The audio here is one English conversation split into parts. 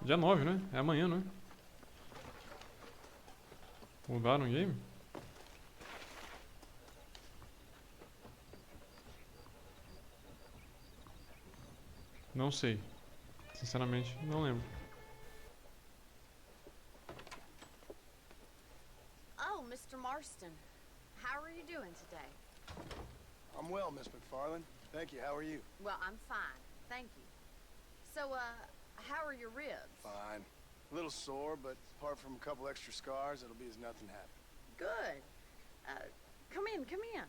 Dia 9, né? É amanhã, não é? Mudaram o game? Não sei. Sinceramente, não lembro. Oh, Mr. Marston. How are you doing today? I'm well, Miss McFarland. Thank you. How are you? Well, I'm fine. Thank you. So, how are your ribs? Fine. A little sore, but apart from a couple extra scars, it'll be as nothing happened. Good. Come in, come in.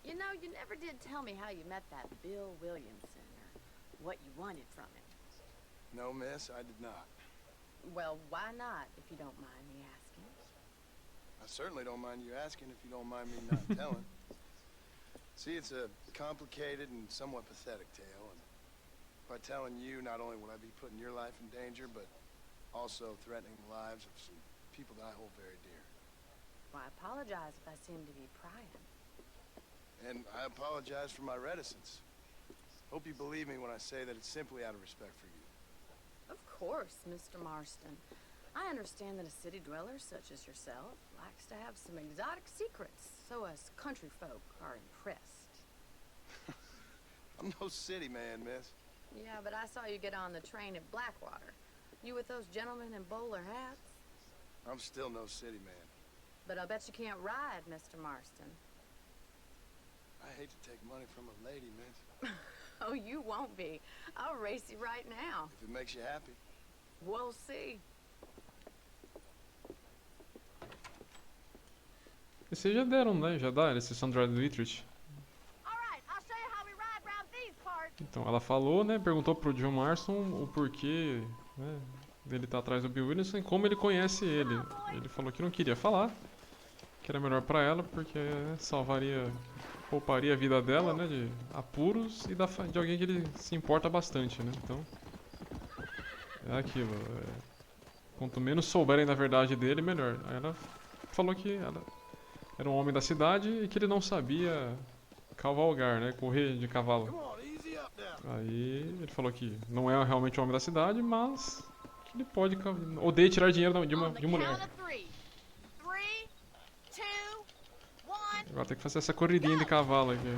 You know, you never did tell me how you met that Bill Williamson, or what you wanted from him. No, miss, I did not. Well, why not, if you don't mind me asking? I certainly don't mind you asking if you don't mind me not telling. See, it's a complicated and somewhat pathetic tale, and by telling you, not only will I be putting your life in danger, but also threatening the lives of some people that I hold very dear. Well, I apologize if I seem to be prying. And I apologize for my reticence. Hope you believe me when I say that it's simply out of respect for you. Of course, Mr. Marston. I understand that a city dweller such as yourself likes to have some exotic secrets, so us country folk are impressed. I'm no city man, miss. Yeah, but I saw you get on the train at Blackwater. You with those gentlemen in bowler hats? I'm still no city man. But I bet you can't ride, Mr. Marston. I hate to take money from a lady, miss. Oh, you won't be. I'll race you right now. If it makes you happy. We'll see. Esses já deram, né? Já dá, esses são Android Literate. Então, ela falou, né? Perguntou pro John Marston o porquê, né, dele estar atrás do Bill Williamson e como ele conhece ele. Ele falou que não queria falar, que era melhor pra ela porque salvaria, pouparia a vida dela, né? De apuros e de alguém que ele se importa bastante, né? Então, é aquilo. Quanto menos souberem da verdade dele, melhor. Aí ela falou que ela era um homem da cidade e que ele não sabia cavalgar, né? Correr de cavalo. Aí ele falou que não é realmente um homem da cidade, mas que ele pode odeia tirar dinheiro de mulher. Agora tem que fazer essa corridinha de cavalo aqui.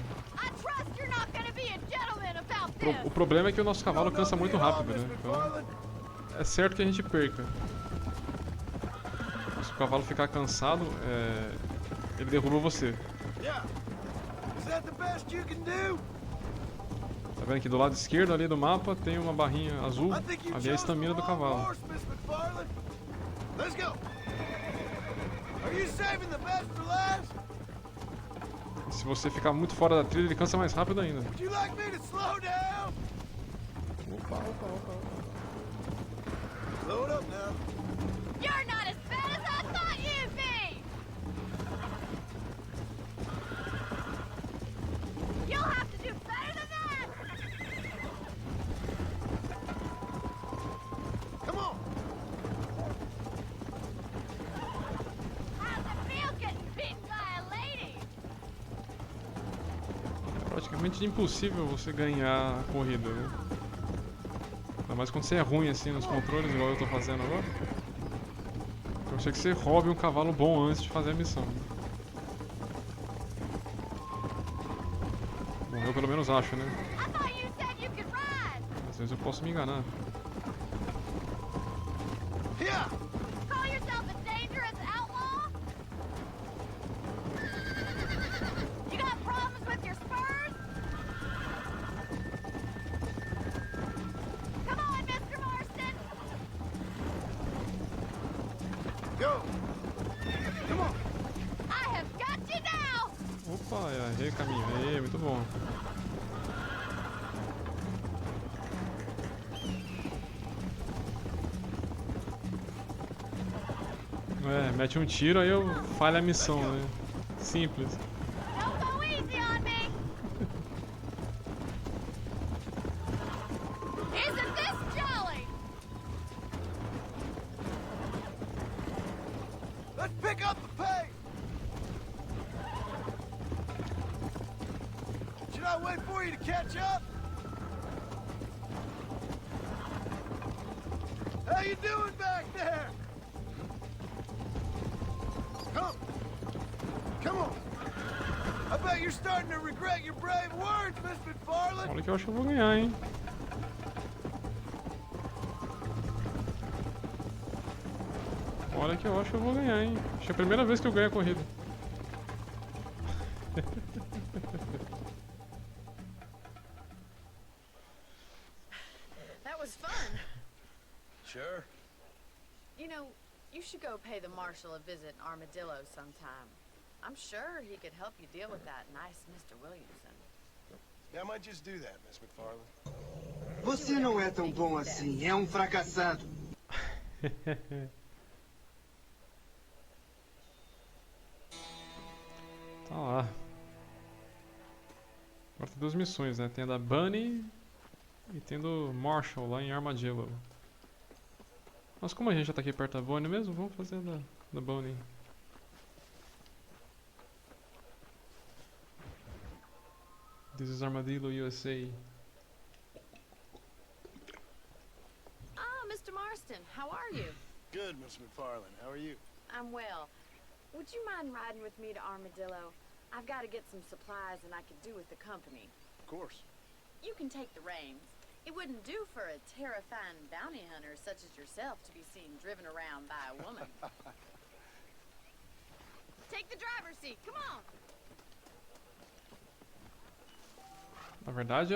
O problema é que o nosso cavalo cansa muito rápido, né? Então é certo que a gente perca. Se o cavalo ficar cansado, ele derruba você. Tá vendo que do lado esquerdo ali do mapa tem uma barrinha azul, ali é a estamina do cavalo. E se você ficar muito fora da trilha, ele cansa mais rápido ainda. Opa, opa, opa. You're not as bad as I thought you'd be! You'll have to do better than that! Come on! How's it feel getting beaten by a lady? É praticamente impossível você ganhar a corrida, né? Ainda mais quando você é ruim assim nos controles, igual eu tô fazendo agora. Eu achei que você roube um cavalo bom antes de fazer a missão. Bom, eu pelo menos acho, né? Às vezes eu posso me enganar. Call yourself a dangerous outlaw? You got problems with your spurs? Come on, Mr. Marston! Go! Come on! I have got you now! Opa, errei o caminho. Aí, muito bom. Mete um tiro, aí eu falho a missão, né? Simples. Don't go easy on me! Isn't this jolly? Let's pick up the pace! Should I wait for you to catch up? How you doing back there? Come on. I bet you're starting to regret your brave words, Miss McFarland. Olha que eu acho que eu vou ganhar, hein? Olha que eu acho que eu vou ganhar, hein? Acho que é a primeira vez que eu ganho a corrida. That was fun. Sure. You know, you should go pay the marshal a visit in Armadillo sometime. I'm sure he could help you deal with that nice Mr. Williamson. Yeah, I might just do that, Miss McFarland. Você não é tão bom assim, é um fracassado. Tá lá. Agora tem duas missões, né? Tem a da Bunny e tem do Marshall lá em Armadillo. Mas como a gente já tá aqui perto da Bunny mesmo, vamos fazer a da Bunny. This is Armadillo, USA. Ah, Mr. Marston, how are you? Good, Miss McFarland. How are you? I'm well. Would you mind riding with me to Armadillo? I've got to get some supplies and I could do with the company. Of course. You can take the reins. It wouldn't do for a terrifying bounty hunter such as yourself to be seen driven around by a woman. Take the driver's seat, come on! Na verdade,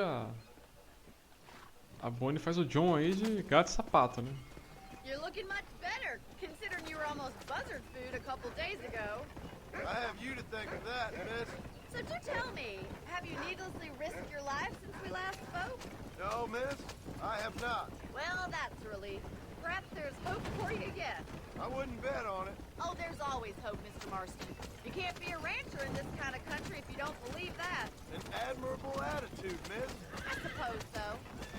a Bonnie faz o John aí de gato e sapato, né? You're looking much better, considering you were almost buzzard food a couple days ago. I have you to thank for that, Miss. So do tell me, have you needlessly risked your life since we last spoke? No, Miss, I have not. Well, that's a relief. Perhaps there's hope for you yet. I wouldn't bet on it. Oh, there's always hope, Mr. Marston. You can't be a rancher in this kind of country if you don't believe that. An admirable attitude, Miss. I suppose so.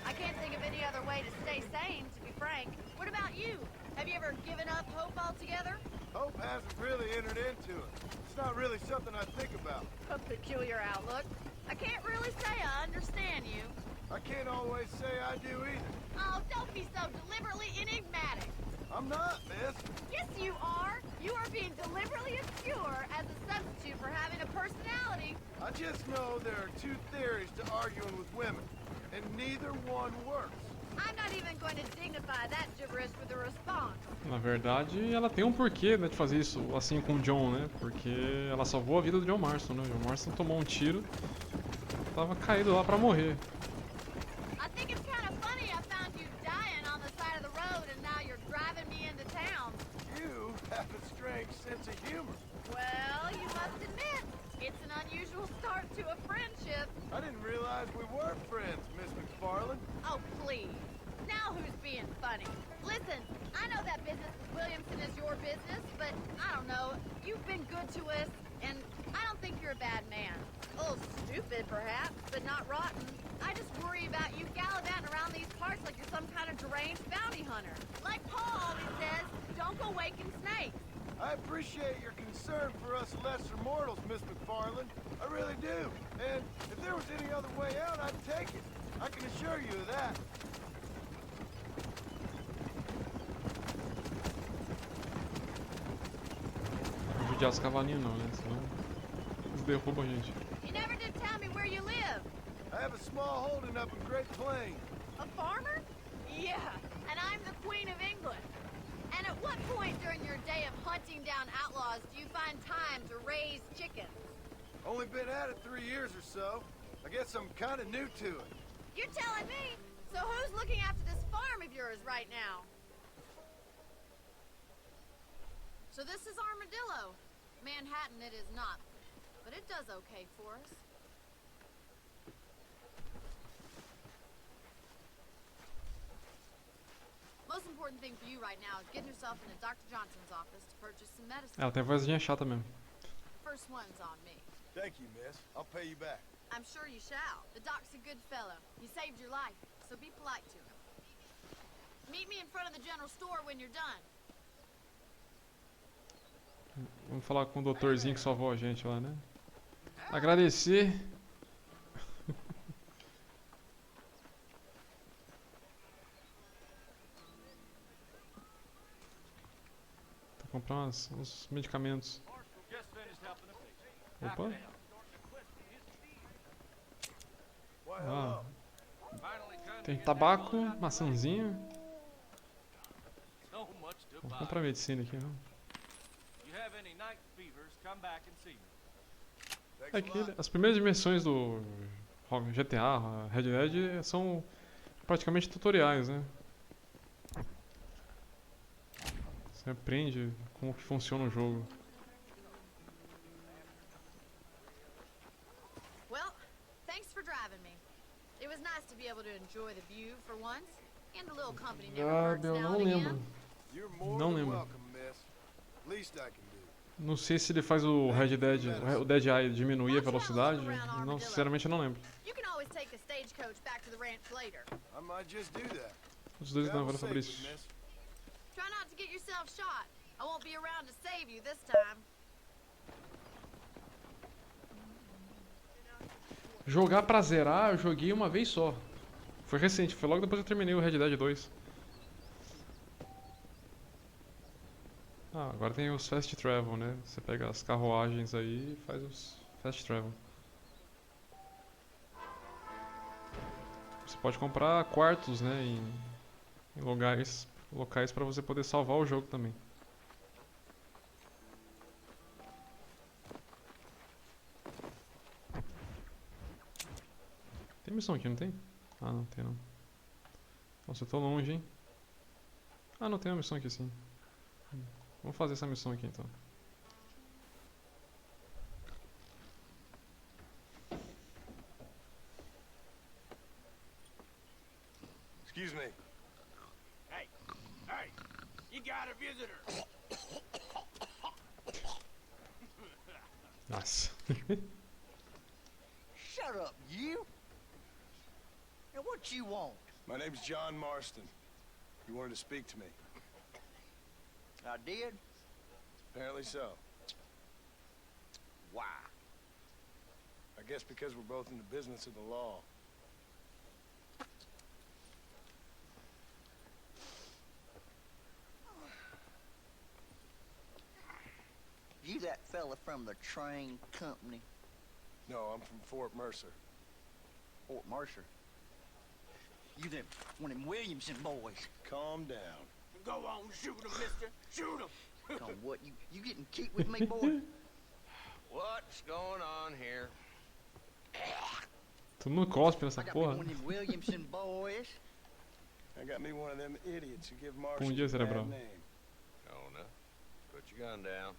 I can't think of any other way to stay sane, to be frank. What about you? Have you ever given up hope altogether? Hope hasn't really entered into it. It's not really something I think about. A peculiar outlook. I can't really say I understand you. I can't always say I do either. Oh, don't be so deliberately enigmatic. I'm not, Miss. Yes, you are. You are being deliberately obscure as a substitute for having a personality. I just know there are two theories to arguing with women, and neither one works. I'm not even going to dignify that gibberish with a response. Na verdade, ela tem um porquê, né, de fazer isso assim com o John, né? Porque ela salvou a vida do John Marston, né? O John Marston tomou um tiro, tava caído lá pra morrer. I think it's kind of funny I found you dying on the side of the road and now you're driving me into town. You have a strange sense of humor. Well, you must admit, it's an unusual start to a friendship. I didn't realize we were friends, Miss McFarland. Oh, please. Now who's being funny? Listen, I know that business with Williamson is your business, but I don't know. You've been good to us, and I don't think you're a bad man. A little stupid, perhaps, but not rotten. I just worry about you gallivanting around these parts like you're some kind of deranged bounty hunter. Like Paul always says, don't go waking snakes. I appreciate your concern for us lesser mortals, Miss McFarland. I really do. And if there was any other way out, I'd take it. I can assure you of that. Não judiar os cavalinhos não, né? Senão eles derrubam a gente. You never did tell me where you live. I have a small holding up in Great Plains. A farmer? Yeah, and I'm the Queen of England. And at what point during your day of hunting down outlaws do you find time to raise chickens? Only been at it 3 years or so. I guess I'm kind of new to it. You're telling me? So who's looking after this farm of yours right now? So this is Armadillo. Manhattan it is not, but it does okay for us. Most important thing for you right now is getting yourself into Dr. Johnson's office to purchase some medicine. Ela tem a vozinha chata mesmo. First one's on me. Thank you, miss. I'll pay you back. I'm sure you shall. The doc's a good fellow. He saved your life, so be polite to him. Meet me in front of the general store when you're done. Vamos falar com o doutorzinho que salvou a gente lá, né? Agradecer. comprar uns medicamentos. Opa. Ah. Tem tabaco, maçãzinha. Vou comprar medicina aqui, né? É que as primeiras dimensões do GTA, Red Dead, são praticamente tutoriais, né? Você aprende como que funciona o jogo. Well, thanks for driving me. It was nice to be able to enjoy the view for once, and a little company never hurts Eu now não and lembro. again. You're more Não than lembro. welcome, miss. Least I can do. Não sei se ele faz o Red Dead, o Dead Eye diminuir a velocidade. Não, sinceramente não lembro. You can always take the stagecoach back to the ranch later. I might just do that. Os dois não, Travel valeu, safely, Fabrício. miss. Try not to get yourself shot. I won't be around to save you this time. Jogar pra zerar, eu joguei uma vez só. Foi recente, foi logo depois que eu terminei o Red Dead 2. Ah, agora tem os Fast Travel, né? Você pega as carruagens aí e faz os Fast Travel. Você pode comprar quartos, né? Em locais para você poder salvar o jogo também. Tem missão aqui, não tem? Ah, não tem não. Nossa, eu tô longe, hein? Ah, não tem uma missão aqui sim. Vamos fazer essa missão aqui então. Excuse me. Hey, you got a visitor. Nossa. Shut up, you. Now what you want? My name's John Marston. You wanted to speak to me. I did? Apparently so. Why? I guess because we're both in the business of the law. You that fella from the train company, No, I'm from Fort Mercer. Fort Mercer? You them one of them Williamson boys. Calm down. Go on, shoot him, mister. Shoot him. Come what, you getting kicked with me, boy? What's going on here? Todo mundo cospe nessa I got me porra. one of them Williamson boys. I got me one of them idiots who give Marshall Bom dia, a bad cerebral. name. Jonah, put your gun down.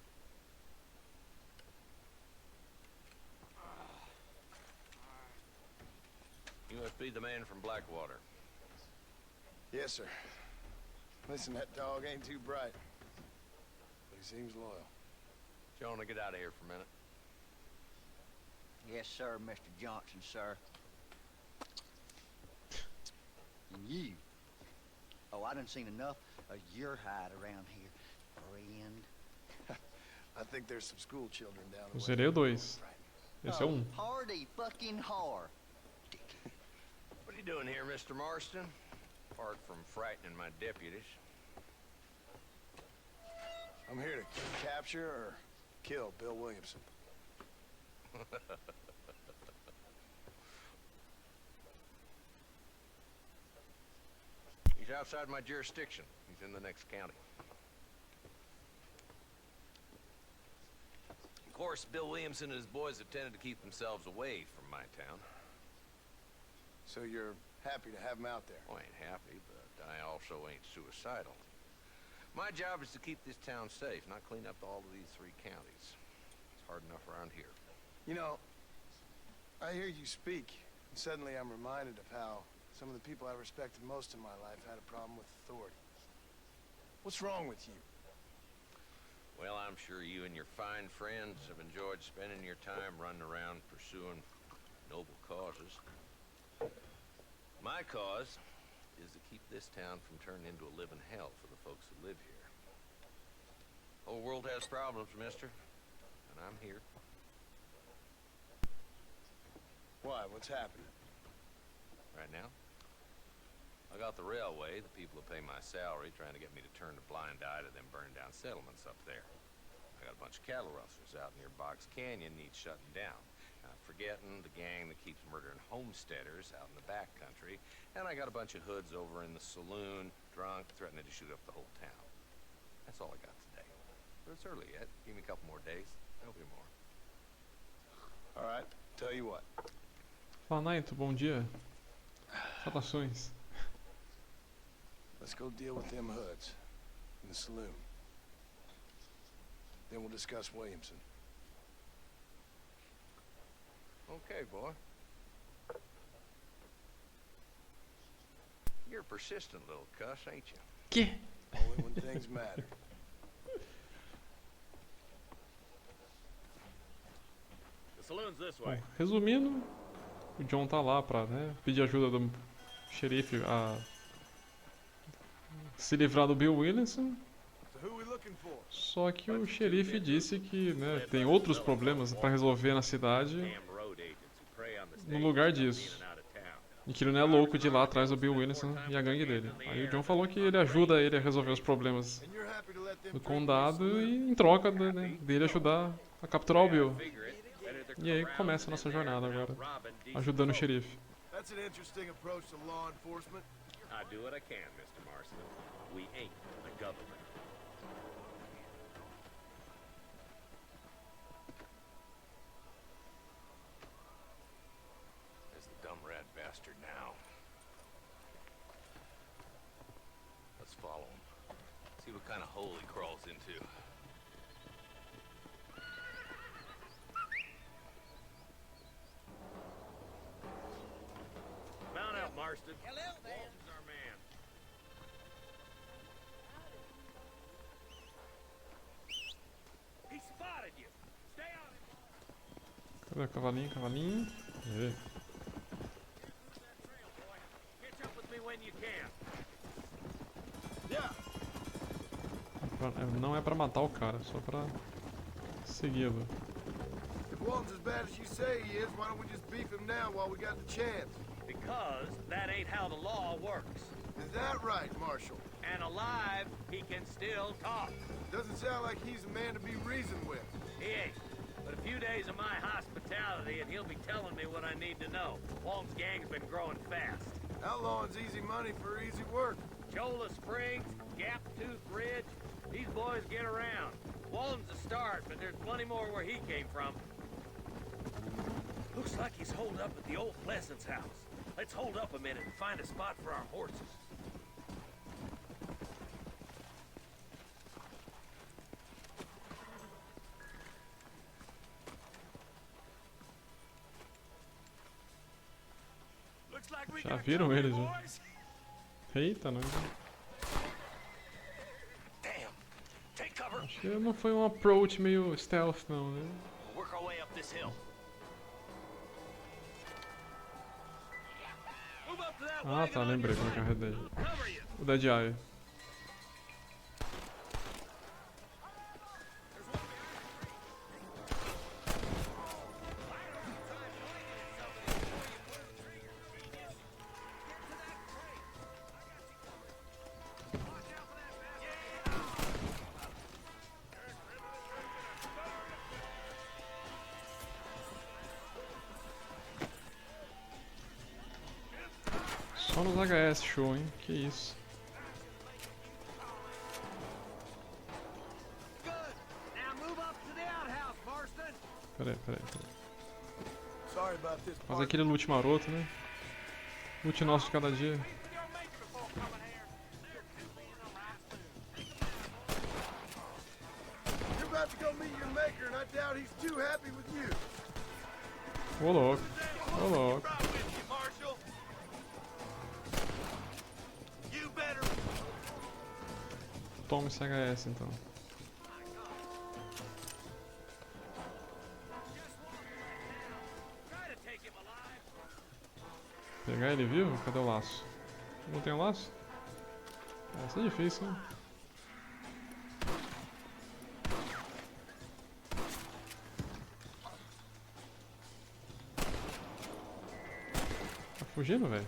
You must be the man from Blackwater. Yes, sir. Listen, that dog ain't too bright, but he seems loyal. Jonah, get out of here for a minute. Yes, sir, Mr. Johnson, sir. And you. Oh, I done seen enough of your hide around here, friend. I think there's some school children down Eu the way. zerei o 2. Esse é o 1. Hardy fucking hard. What are you doing here, Mr. Marston? Apart from frightening my deputies. I'm here to capture or kill Bill Williamson. He's outside my jurisdiction. He's in the next county. Of course, Bill Williamson and his boys have tended to keep themselves away from my town. So you're happy to have him out there? I ain't happy, but I also ain't suicidal. My job is to keep this town safe, not clean up all of these 3 counties. It's hard enough around here. You know, I hear you speak, and suddenly I'm reminded of how some of the people I respected most in my life had a problem with authority. What's wrong with you? Well, I'm sure you and your fine friends have enjoyed spending your time running around pursuing noble causes. My cause is to keep this town from turning into a living hell for the folks who live here. Whole world has problems, mister, and I'm here. Why? What's happening? Right now? I got the railway, the people who pay my salary, trying to get me to turn a blind eye to them burned down settlements up there. I got a bunch of cattle rustlers out near Box Canyon needs shutting down. And I'm forgetting the gang that keeps murdering homesteaders out in the back country. And I got a bunch of hoods over in the saloon, drunk, threatening to shoot up the whole town. That's all I got today. But it's early yet. Give me a couple more days. There'll be more. All right, tell you what. Fala, Naito, bom dia. Saudações. Let's go deal with them hoods in the saloon. Then we'll discuss Williamson. Okay, boy. You're a persistent little cuss, ain't you? Que? Only when things matter. The saloon's this Bom, resumindo, o John tá lá pra, né, pedir ajuda do xerife a se livrar do Bill Williamson. So who we looking for? Só que o xerife disse que, né, tem outros problemas pra resolver na cidade no lugar disso. E que ele não é louco de ir lá atrás do Bill Williamson e a gangue dele. Aí o John falou que ele ajuda ele a resolver os problemas And you're happy to let them do drink condado e em troca dele ajudar a capturar o Bill. E aí começa a nossa jornada agora, ajudando o xerife. That's an interesting approach to law enforcement. I do what I can, Mr. Marston. We ain't the government. There's the dumb rat bastard now. Let's follow him. See what kind of hole he crawls into. Mount out, Marston. Hello there. Walton's our man. He spotted you. Stay on him. Cadê o cavalinho, cavalinho? Aí. Catch up with me when you can. Yeah. Não é pra matar o cara, só pra segui-lo. If Walton's as bad as you say he is, why don't we just beef him now while we got the chance? Because that ain't how the law works. Is that right, Marshal? And alive, he can still talk. Doesn't sound like he's a man to be reasoned with. He ain't. But a few days of my hospitality and he'll be telling me what I need to know. Walton's gang's been growing fast. Outlawing's easy money for easy work. Chola Springs, Gap Tooth Ridge, these boys get around. Walton's a start, but there's plenty more where he came from. Looks like he's holed up at the old Pleasance house. Let's hold up a minute and find a spot for our horses. Looks like we Já got viram company, eles, viu? boys. Eita, não. Damn. Take cover. Acho que não foi um approach meio stealth, não, né? We'll work our way up this hill. Move up to that Ah, wagon tá, on lembrei your como é que é o right. Red Dead. Cover you. O Dead Eye. Só nos HS show, hein? Que isso. Good. Now move up to the outhouse, Marston. Peraí. Sorry about this, Faz partner. aquele loot maroto, né? Loot nosso de cada dia. You're about to go meet your maker, and I doubt he's too happy with you. Ô louco. Ô louco. Right with you, Marshal. You better. Toma esse HS então. Try to take him alive. Pegar ele vivo? Cadê o laço? Não tem o laço? Essa é difícil, hein? Tá fugindo, velho?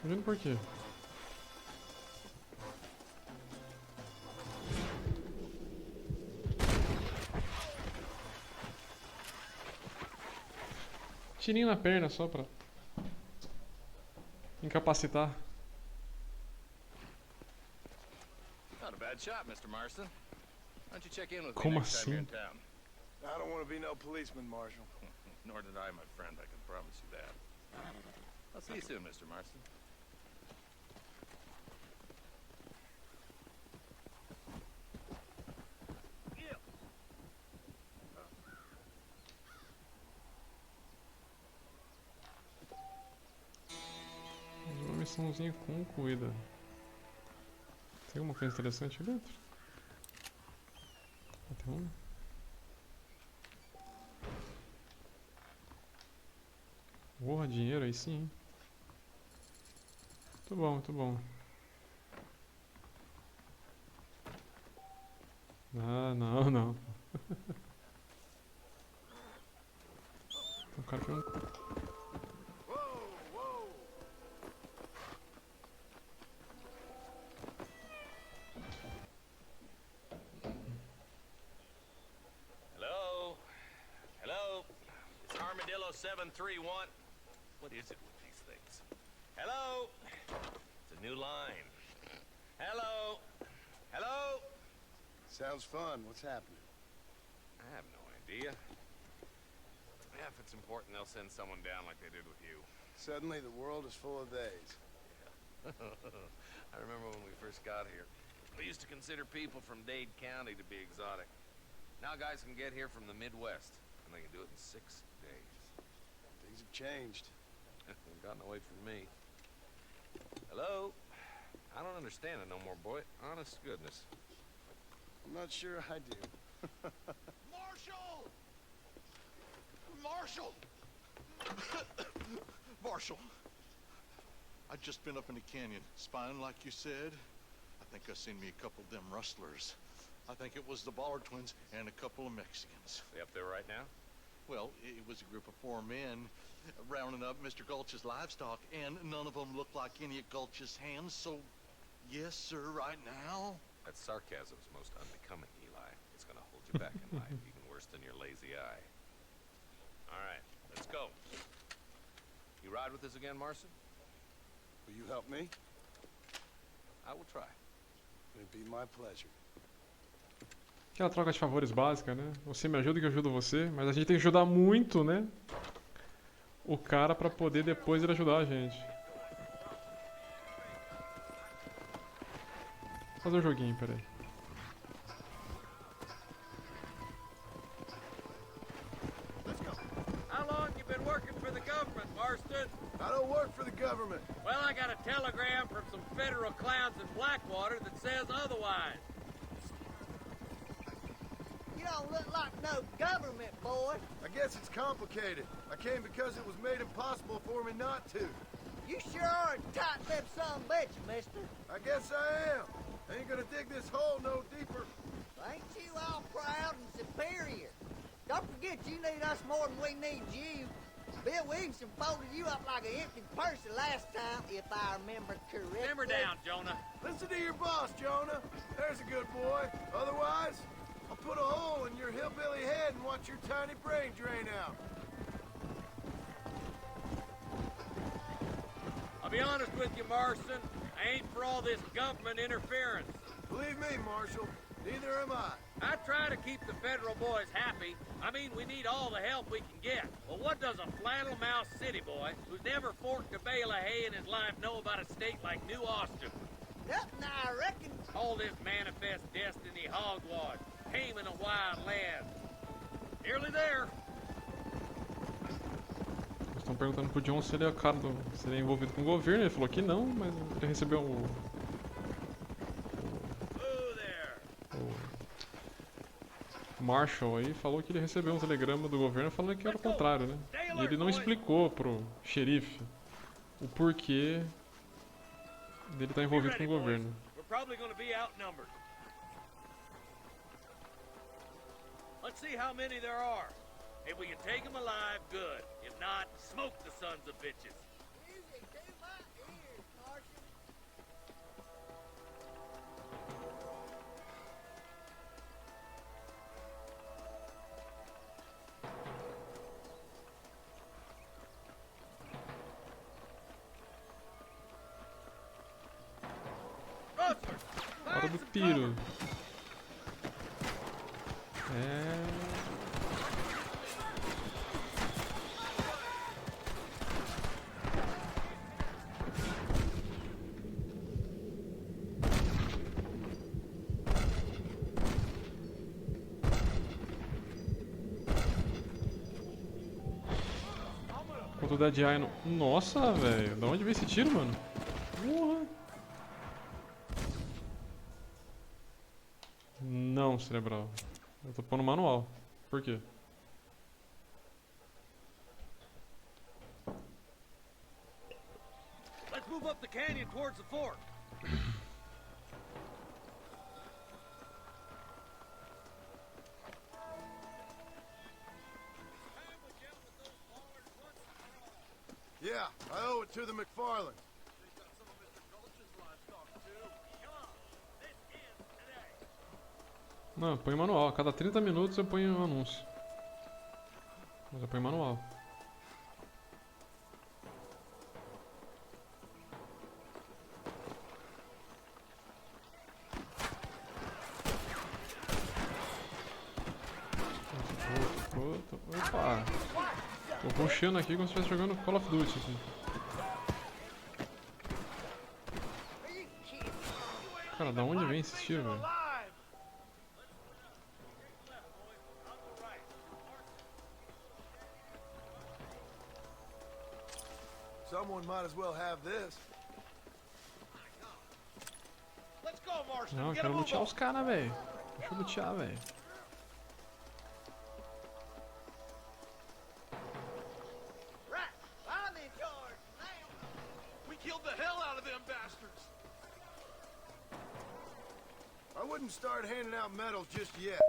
Vendo por quê? Tirinho na perna só pra incapacitar. Not a bad shot, Mr. Marston. Why don't you check in with me Como next time you're in assim? town? I don't want to be no policeman, Marshal. Nor did I, my friend. I can promise you that. I'll see you soon, Mr. Marston. Uma missãozinha concluída. Tem alguma coisa interessante aqui dentro? Tem uma? Porra, dinheiro aí sim, hein? Muito bom, muito bom. Ah, não, não. O cara tem um... Hello? Hello? It's Armadillo 731. What is it with these things? Hello? It's a new line. Hello? Hello? Sounds fun. What's happening? I have no idea. Yeah, if it's important, they'll send someone down like they did with you. Suddenly, the world is full of theys. I remember when we first got here. We used to consider people from Dade County to be exotic. Now guys can get here from the Midwest, and they can do it in 6 days. Things have changed. They've gotten away from me. Hello? I don't understand it no more, boy. Honest to goodness. I'm not sure I do. Marshall! Marshall! Marshall! I've just been up in the canyon, spying like you said. I think I seen me a couple of them rustlers. I think it was the Ballard twins and a couple of Mexicans. They up there right now? Well, it was a group of 4 men rounding up Mr. Gulch's livestock, and none of them looked like any of Gulch's hands, so yes, sir, right now. That sarcasm's most unbecoming, Eli. It's gonna hold you back in life, even worse than your lazy eye. All right, let's go. You ride with us again, Marson? Will you help me? I will try. It'd be my pleasure. Aquela troca de favores básica, né? Você me ajuda que eu ajudo você, mas a gente tem que ajudar muito, né? O cara pra poder depois ele ajudar a gente. Vou fazer um joguinho, peraí. How long you been working for the government, Marston? I don't work for the government. Well, I got a telegram from some federal clowns in Blackwater that says otherwise. You don't look like no government boy. I guess it's complicated. I came because it was made impossible for me not to. You sure are a tight-lipped son of a bitch, mister. I guess I am. I ain't gonna dig this hole no deeper. Ain't you all proud and superior? Don't forget you need us more than we need you. Bill Williamson folded you up like an empty purse the last time, if I remember correctly. Simmer down, Jonah. Listen to your boss, Jonah. There's a good boy. Otherwise, I'll put a hole in your hillbilly head and watch your tiny brain drain out. I'll be honest with you, Marston. I ain't for all this government interference. Believe me, Marshal, neither am I. I try to keep the federal boys happy. I mean, we need all the help we can get. Well, what does a flannel-mouthed city boy who's never forked a bale of hay in his life know about a state like New Austin? Nothing, I reckon. All this manifest destiny hogwash, taming a wild land. Nearly there. Estão perguntando pro John se ele é o cara se ele é envolvido com o governo. Ele falou que não, mas ele recebeu o Marshall aí falou que ele recebeu um telegrama do governo falando que era o contrário, né? E ele não explicou pro xerife o porquê dele estar envolvido com o governo. We're probably going to be outnumbered. Let's see how many there are. If we can take them alive, good. If not, smoke the sons of bitches. Music to my ears, Hora do tiro. É... Contra o Dead Eye no... Nossa, velho. Da onde veio esse tiro, mano? Porra. Não, cerebral. Eu tô pondo manual. Por quê? Let's move up the canyon towards the fort. Yeah, I owe it to the McFarland. Não, põe manual. A cada 30 minutos eu ponho um anúncio. Mas eu ponho manual. Opa! Tô rushando aqui como se estivesse jogando Call of Duty aqui. Cara, da onde vem esse tiro, velho? Someone might as well have this. Não, eu quero lutear os caras, velho. Deixa eu lutear, velho. I wouldn't start handing out medals just yet.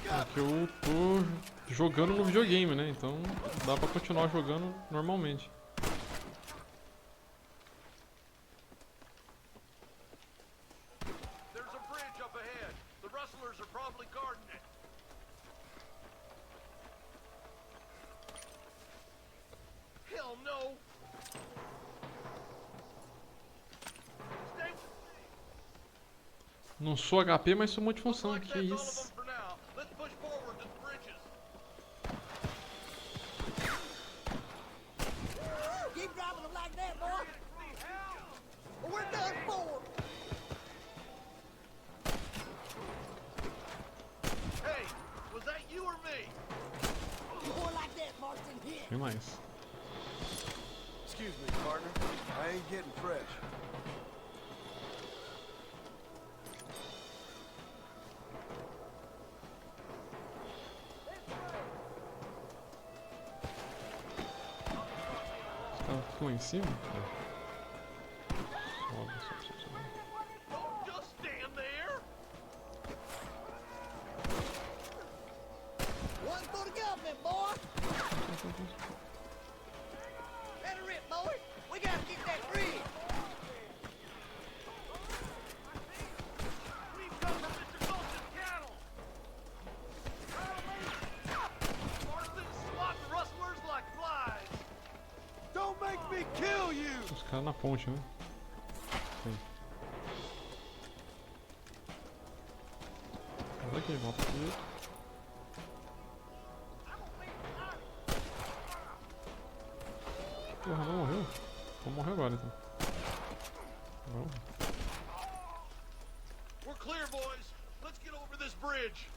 É que eu tô jogando no videogame, né? Então dá pra continuar jogando normalmente. There's a bridge up ahead. The rustlers are probably guarding it. Hell no. Não sou HP, mas sou multifunção. Que isso? Keep dropping them like that, boy. Or we're done for. Hey, was that you or me? More like that, Marston. Here. Tem mais. Excuse me, partner. I ain't getting fresh. Ficou em cima? Sobe, sobe, sobe, sobe. Don't just stand there. One for the government, boy. Let her rip, boy. We gotta get that bridge. We've come from Mr. Gulch's cattle. Marston, swat the rustlers like flies. Don't make me kill you! Os caras na ponte, né? Sim. Volta aqui, volta aqui. Porra, não morreu? Vamos morrer agora então. Vamos. We're clear, boys. Let's get over this bridge.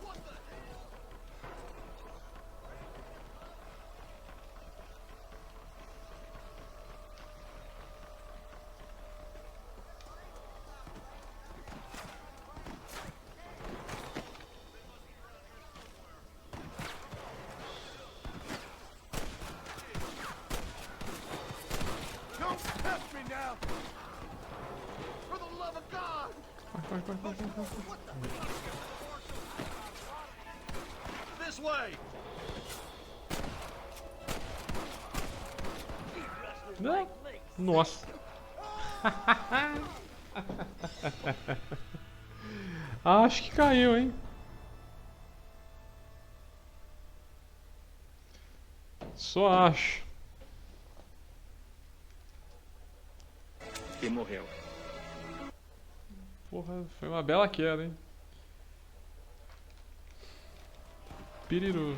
What the hell? Don't test me now! For the love of God! Vai. This way! Não. Nossa. Acho que caiu, hein? Só acho. E morreu. Porra, foi uma bela queda, hein? Piriru.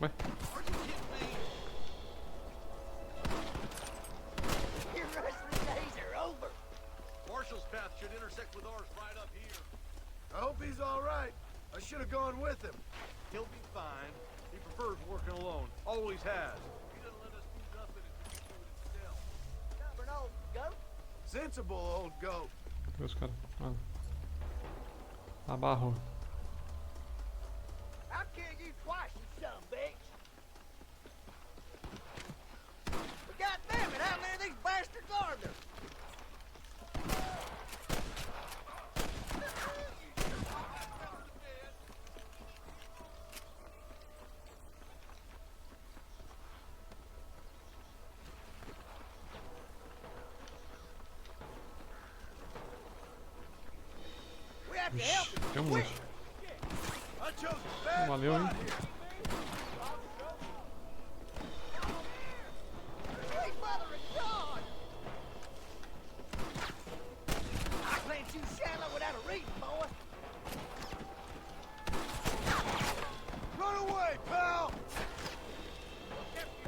Ué? Your wrestling days are over. Marshall's path should intersect with ours right up here. I hope he's all right. I should have gone with him. He'll be fine. He prefers working alone. Always has. He doesn't let us do nothing if he can do it himself. Stubborn old goat. Sensible old goat. Cadê os caras? Mano. Abarrou. I'll kill you twice, you son of a bitch. But goddammit, how many of these bastards are there? We have to help Ixi, him. tem um Quick. monte. I chose a bad Valeu, hein? spot here. Sweet mother of God! I plant you shallow without a reason, boy. Run away, pal!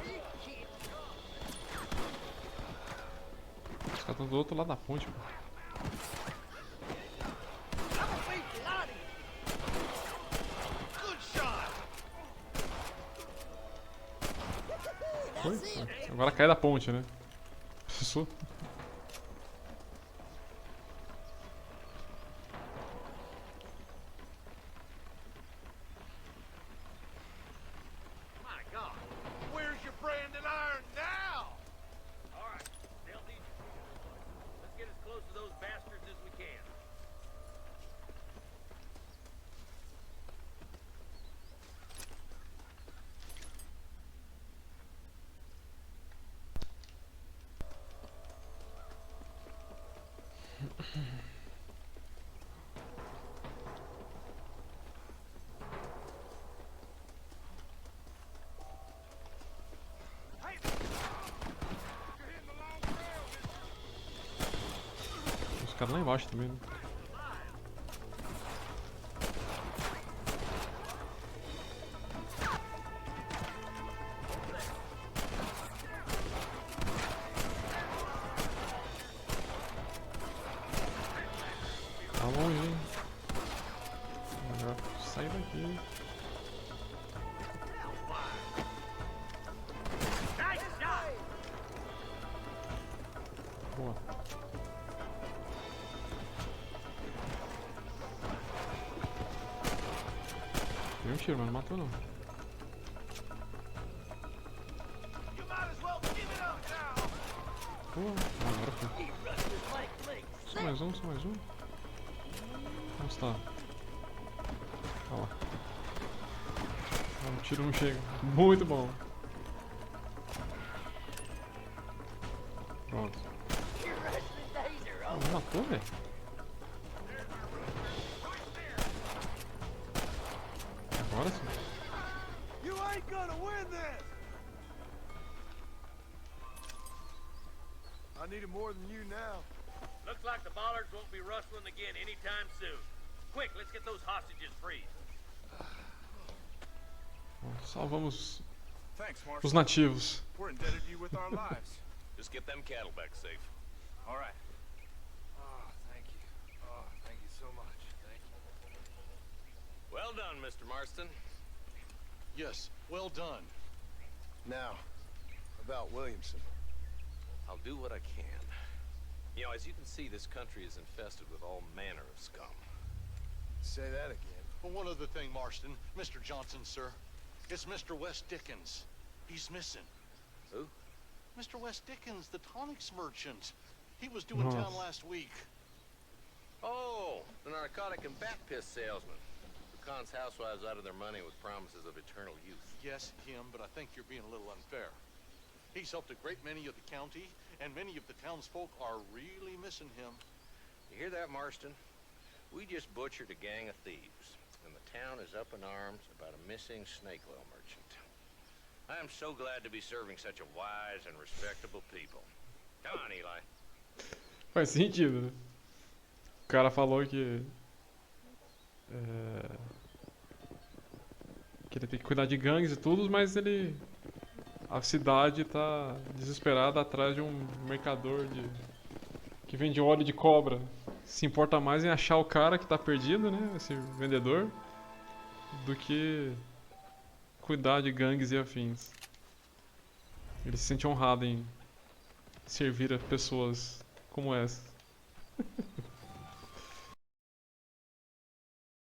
You kid. Os caras estão do outro lado da ponte, pô. I'm gonna beat the lot of you. Good shot! Foi? That's it. Agora cai da ponte, né? Pensou? My God! Where's your branding iron now? All right, they'll need you. Let's get as close to those bastards as we can. Os caras lá embaixo também, né? Tá longe, hein? Melhor sair daqui. Nice shot! Boa. Deu um tiro, mas não matou não. You might as well give it up now. Boa. Agora foi. Só mais um, só mais um. Onde está? Olha lá. Um tiro não chega. Muito bom. Pronto. Your wrestling days are Ah, over. não matou, velho? Agora sim. You ain't gonna win this. I need it more than you now. Looks like the bollards won't be rustling again anytime soon. Quick, let's get those hostages freed. Pronto, salvamos Thanks, os Marshall. nativos. We're indebted to you with our lives. Just get them cattle back safe. All right. Oh, thank you. Oh, thank you so much. Thank you. Well done, Mr. Marston. Yes, well done. Now, about Williamson. I'll do what I can. You know, as you can see, this country is infested with all manner of scum. Say that again. Well, one other thing, Marston. Mr. Johnson, sir. It's Mr. Wes Dickens. He's missing. Who? Mr. Wes Dickens, the tonics merchant. He was due in town last week. Oh, the narcotic and bat piss salesman. Who cons housewives out of their money with promises of eternal youth. Yes, him, but I think you're being a little unfair. He's helped a great many of the county, and many of the townsfolk are really missing him. You hear that, Marston? We just butchered a gang of thieves, and the town is up in arms about a missing snake oil merchant. I am so glad to be serving such a wise and respectable people. Come on, Eli. Faz sentido, né? O cara falou que ele tem que cuidar de gangues e tudo, mas a cidade tá desesperada atrás de um mercador que vende óleo de cobra. Se importa mais em achar o cara que tá perdido, né, esse vendedor, do que cuidar de gangues e afins. Ele se sente honrado em servir a pessoas como essa.